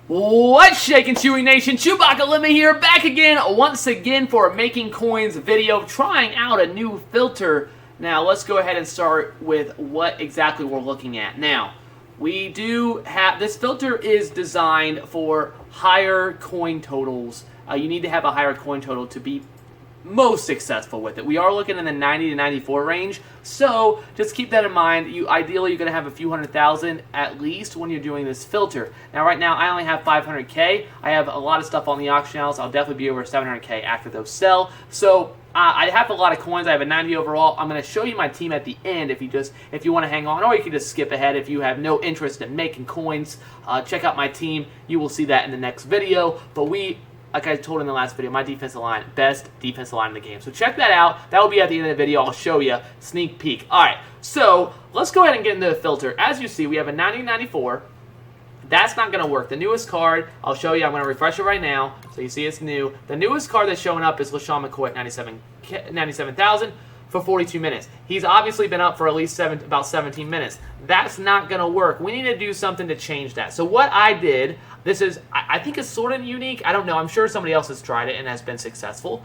What's shaking, Chewy Nation? ChewbaccaLemma here, back again, once again for a Making Coins video, trying out a new filter. Now, let's go ahead and start with what exactly we're looking at. Now, we do have, this filter is designed for higher coin totals. You need to have a higher coin total to be most successful with it. We are looking in the 90 to 94 range, so just keep that in mind. Ideally, you're going to have a few $100,000 at least when you're doing this filter. Now, right now, I only have 500K. I have a lot of stuff on the auction house. I'll definitely be over 700K after those sell. So I have a lot of coins. I have a 90 overall. I'm going to show you my team at the end if you want to hang on, or you can just skip ahead if you have no interest in making coins. Check out my team. You will see that in the next video. But like I told in the last video, my defensive line, best defensive line in the game. So check that out. That will be at the end of the video. I'll show you sneak peek. All right, so let's go ahead and get into the filter. As you see, we have a 90-94. That's not going to work. The newest card, I'll show you. I'm going to refresh it right now so you see it's new. The newest card that's showing up is LaShawn McCoy at 97,000 for 42 minutes. He's obviously been up for at least about 17 minutes. That's not going to work. We need to do something to change that. So what I did, I think it's sort of unique. I don't know. I'm sure somebody else has tried it and has been successful.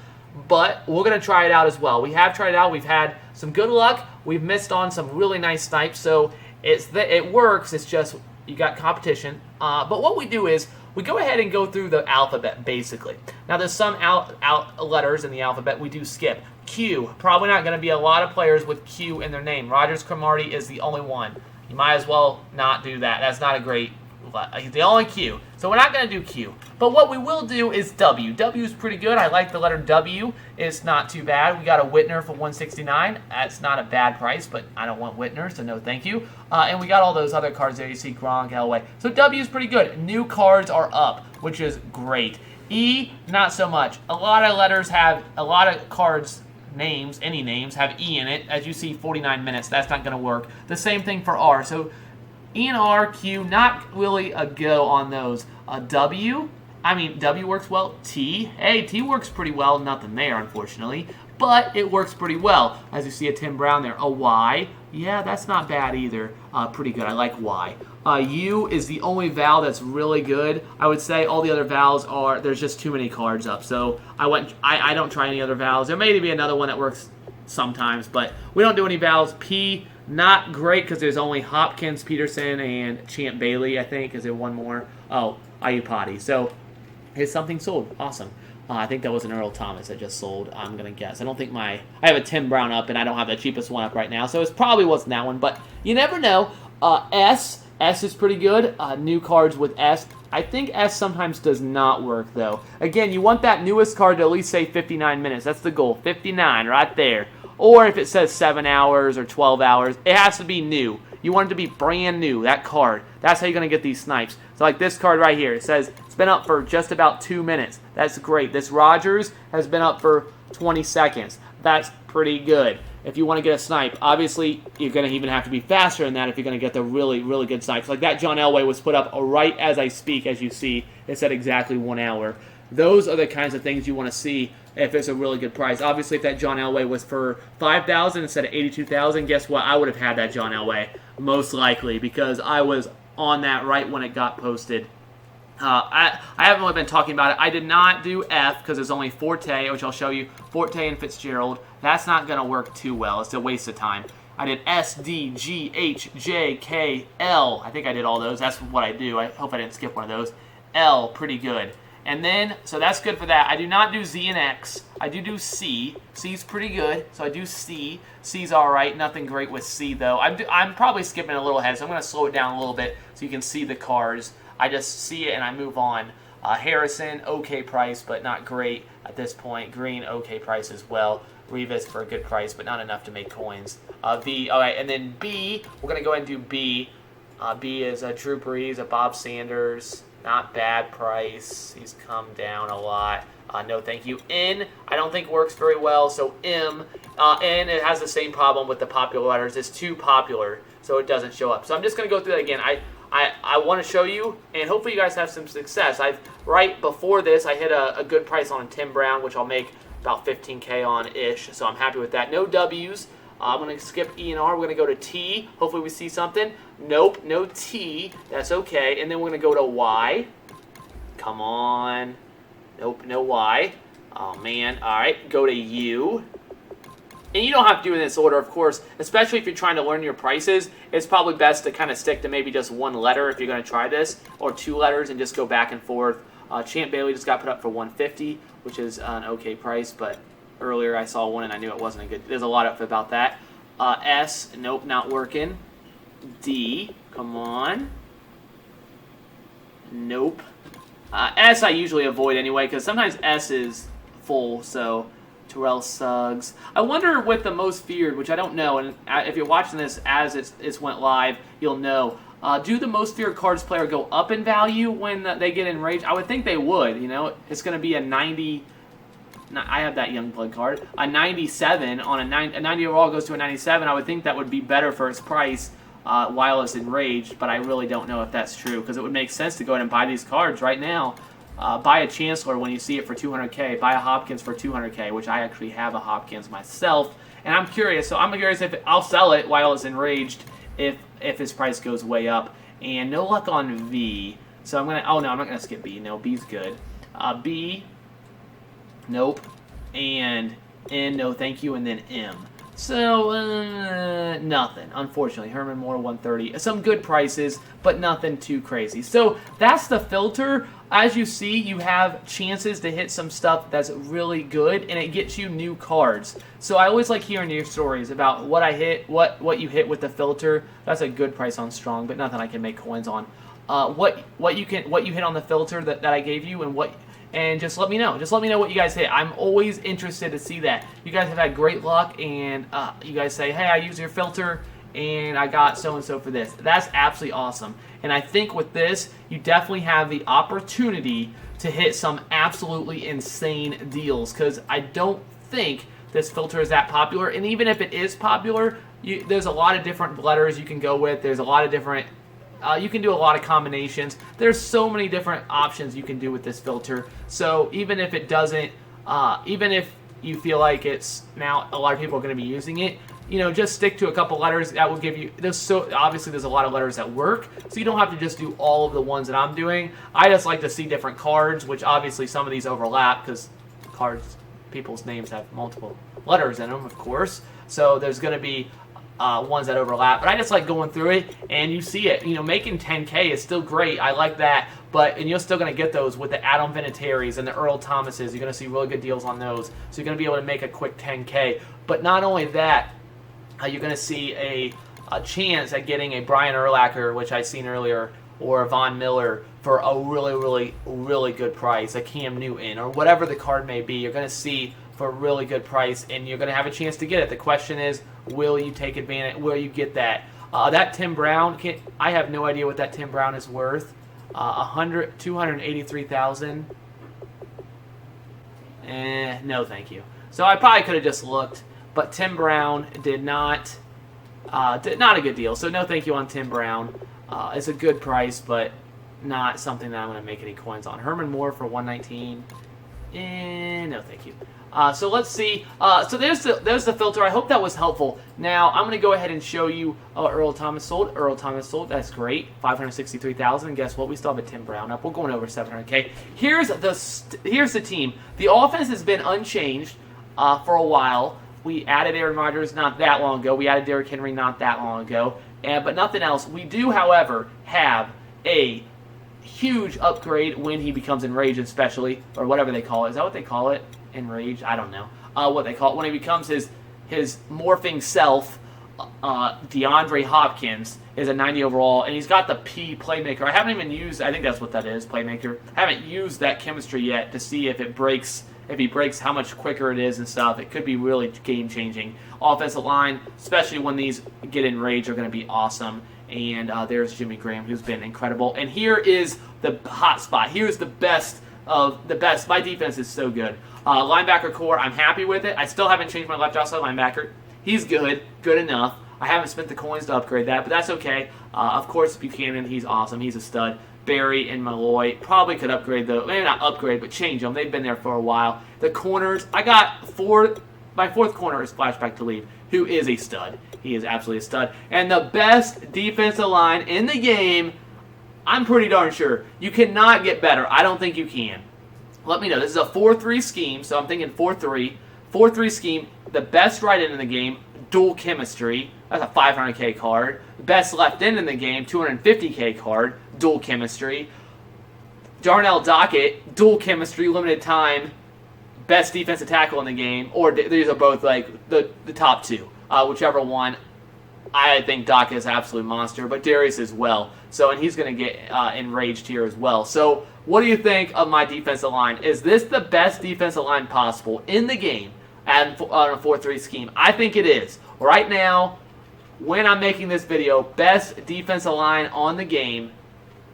But we're going to try it out as well. We have tried it out. We've had some good luck. We've missed on some really nice snipes. So it works. It's just you got competition. But what we do is we go ahead and go through the alphabet, basically. Now, there's some out letters in the alphabet we do skip. Q. Probably not going to be a lot of players with Q in their name. Rogers Cromartie is the only one. You might as well not do that. That's not a great... He's the only Q. So we're not going to do Q. But what we will do is W. W is pretty good. I like the letter W. It's not too bad. We got a Whitner for 169. That's not a bad price, but I don't want Whitner, so no thank you. And we got all those other cards there. You see Gronk, Elway. So W is pretty good. New cards are up, which is great. E, not so much. A lot of letters have, a lot of cards, names, any names, have E in it. As you see, 49 minutes. That's not going to work. The same thing for R. So E and R, Q, not really a go on those. W works well. T, hey, T works pretty well. Nothing there, unfortunately, but it works pretty well. As you see a Tim Brown there. A Y, yeah, that's not bad either. Pretty good. I like Y. U is the only vowel that's really good. I would say all the other vowels there's just too many cards up. So I don't try any other vowels. There may be another one that works sometimes, but we don't do any vowels. P, not great because there's only Hopkins, Peterson, and Champ Bailey, I think. Is there one more? Oh, Ayupati. So, here's something sold. Awesome. I think that was an Earl Thomas that just sold, I'm going to guess. I don't think I have a Tim Brown up, and I don't have the cheapest one up right now, so it probably wasn't that one, but you never know. S is pretty good. New cards with S. I think S sometimes does not work, though. Again, you want that newest card to at least say 59 minutes. That's the goal. 59 right there. Or if it says 7 hours or 12 hours, it has to be new. You want it to be brand new, that card. That's how you're going to get these snipes. So like this card right here, it says it's been up for just about 2 minutes. That's great. This Rogers has been up for 20 seconds. That's pretty good. If you want to get a snipe, obviously you're going to even have to be faster than that if you're going to get the really, really good snipes. Like that John Elway was put up right as I speak, as you see. It's at exactly 1 hour. Those are the kinds of things you want to see if it's a really good price. Obviously, if that John Elway was for $5,000 instead of $82,000, guess what? I would have had that John Elway, most likely, because I was on that right when it got posted. I haven't really been talking about it. I did not do F because there's only Forte, which I'll show you. Forte and Fitzgerald. That's not going to work too well. It's a waste of time. I did S, D, G, H, J, K, L. I think I did all those. That's what I do. I hope I didn't skip one of those. L, pretty good. And then, so that's good for that. I do not do Z and X. I do C. C's pretty good, so I do C. C's all right. Nothing great with C, though. I'm probably skipping a little ahead, so I'm going to slow it down a little bit so you can see the cards. I just see it and I move on. Harrison, okay price, but not great at this point. Green, okay price as well. Rivas for a good price, but not enough to make coins. V, all right, and then B, we're going to go ahead and do B. B is a Drew Brees, a Bob Sanders. Not bad price. He's come down a lot. No, thank you. N, I don't think works very well. So M, N, it has the same problem with the popular letters. It's too popular, so it doesn't show up. So I'm just going to go through that again. I want to show you, and hopefully you guys have some success. Right before this, I hit a good price on Tim Brown, which I'll make about 15K on-ish, so I'm happy with that. No W's. I'm going to skip E and R. We're going to go to T. Hopefully we see something. Nope, no T. That's okay. And then we're going to go to Y. Come on. Nope, no Y. Oh, man. All right, go to U. And you don't have to do it in this order, of course, especially if you're trying to learn your prices. It's probably best to kind of stick to maybe just one letter if you're going to try this, or 2 letters, and just go back and forth. Champ Bailey just got put up for $150, which is an okay price, but earlier I saw one and I knew it wasn't a good. There's a lot up about that. S, nope, not working. D, come on. Nope. S I usually avoid anyway, because sometimes S is full, so Terrell Suggs. I wonder with the most feared, which I don't know, and if you're watching this as it's went live, you'll know. Do the most feared cards player go up in value when they get enraged? I would think they would. You know, it's going to be a 90. I have that young blood card. A 97 on a 90 overall goes to a 97. I would think that would be better for its price while it's enraged, but I really don't know if that's true, because it would make sense to go ahead and buy these cards right now. Buy a Chancellor when you see it for 200K. Buy a Hopkins for 200K, which I actually have a Hopkins myself. And I'm curious. So I'm curious if I'll sell it while it's enraged if his price goes way up. And no luck on V. So I'm gonna. Oh no, I'm not gonna skip B. No, B's good. B. Nope. And N. No, thank you. And then M. So, nothing, unfortunately. Herman Moore, 130. Some good prices, but nothing too crazy. So, that's the filter. As you see, you have chances to hit some stuff that's really good, and it gets you new cards. So, I always like hearing your stories about what I hit, what you hit with the filter. That's a good price on Strong, but nothing I can make coins on. What you hit on the filter that I gave you, and just let me know. Just let me know what you guys hit. I'm always interested to see that. You guys have had great luck, and you guys say, hey, I use your filter, and I got so-and-so for this. That's absolutely awesome. And I think with this, you definitely have the opportunity to hit some absolutely insane deals, because I don't think this filter is that popular. And even if it is popular, there's a lot of different letters you can go with. There's a lot of different... you can do a lot of combinations. There's so many different options you can do with this filter. So even if it doesn't, even if you feel like it's now a lot of people are going to be using it, you know, just stick to a couple letters. That will give you. Obviously there's a lot of letters that work, so you don't have to just do all of the ones that I'm doing. I just like to see different cards, which obviously some of these overlap because cards, people's names have multiple letters in them, of course. So there's going to be ones that overlap, but I just like going through it, and you see it. You know, making 10K is still great. I like that, and you're still going to get those with the Adam Vinatieri's and the Earl Thomases. You're going to see really good deals on those, so you're going to be able to make a quick 10K. But not only that, you're going to see a chance at getting a Brian Urlacher, which I seen earlier, or a Von Miller for a really, really, really good price, a Cam Newton, or whatever the card may be. You're going to see for a really good price, and you're going to have a chance to get it. The question is, will you take advantage? Will you get that? That Tim Brown, I have no idea what that Tim Brown is worth. 283,000. No, thank you. So I probably could have just looked, but Tim Brown did not a good deal. So no, thank you on Tim Brown. It's a good price, but not something that I'm going to make any coins on. Herman Moore for 119. No, thank you. So let's see. So there's the filter. I hope that was helpful. Now I'm going to go ahead and show you Earl Thomas sold. Earl Thomas sold. That's great. 563,000. And guess what? We still have a Tim Brown up. We're going over 700K. Here's the team. The offense has been unchanged for a while. We added Aaron Rodgers not that long ago. We added Derrick Henry not that long ago. But nothing else. We do, however, have a huge upgrade when he becomes enraged, especially, or whatever they call it. Is that what they call it? Enraged? I don't know. What they call it when he becomes his morphing self. DeAndre Hopkins is a 90 overall, and he's got the P playmaker. I haven't even used. I think that's what that is, playmaker. I haven't used that chemistry yet to see if it breaks. If he breaks, how much quicker it is and stuff. It could be really game changing. Offensive line, especially when these get enraged, are going to be awesome. And there's Jimmy Graham, who's been incredible. And here is the hot spot. Here's the best of the best. My defense is so good. Linebacker core, I'm happy with it. I still haven't changed my left outside linebacker. He's good enough. I haven't spent the coins to upgrade that, but that's okay. Of course, Buchanan, he's awesome. He's a stud. Barry and Malloy probably could upgrade maybe not upgrade, but change them. They've been there for a while. The corners, I got my fourth corner is Flashback to Leave, who is a stud. He is absolutely a stud. And the best defensive line in the game, I'm pretty darn sure. You cannot get better. I don't think you can. Let me know. This is a 4-3 scheme, so I'm thinking 4-3. 4-3 scheme, the best right end in the game, dual chemistry. That's a 500k card. Best left end in the game, 250k card, dual chemistry. Darnell Dockett, dual chemistry, limited time, best defensive tackle in the game. Or these are both like the top two. Whichever one. I think Dockett is an absolute monster, but Darius as well. So, and he's going to get enraged here as well. So, what do you think of my defensive line? Is this the best defensive line possible in the game on a 4-3 scheme? I think it is. Right now, when I'm making this video, best defensive line on the game.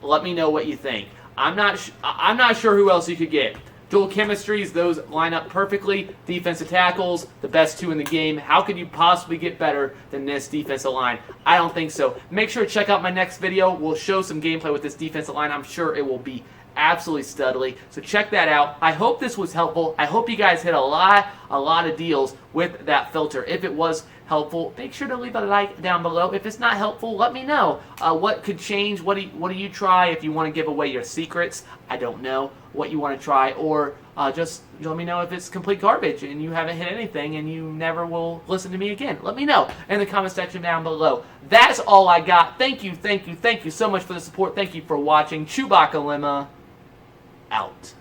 Let me know what you think. I'm not sure who else you could get. Dual chemistries, those line up perfectly. Defensive tackles, the best two in the game. How could you possibly get better than this defensive line? I don't think so. Make sure to check out my next video. We'll show some gameplay with this defensive line. I'm sure it will be absolutely studly. So check that out. I hope this was helpful. I hope you guys hit a lot of deals with that filter. If it was helpful, make sure to leave a like down below. If it's not helpful, let me know what could change. What do you try if you want to give away your secrets? I don't know what you want to try, or just let me know if it's complete garbage and you haven't hit anything and you never will listen to me again. Let me know in the comment section down below. That's all I got. Thank you so much for the support. Thank you for watching. ChewbaccaLemma out.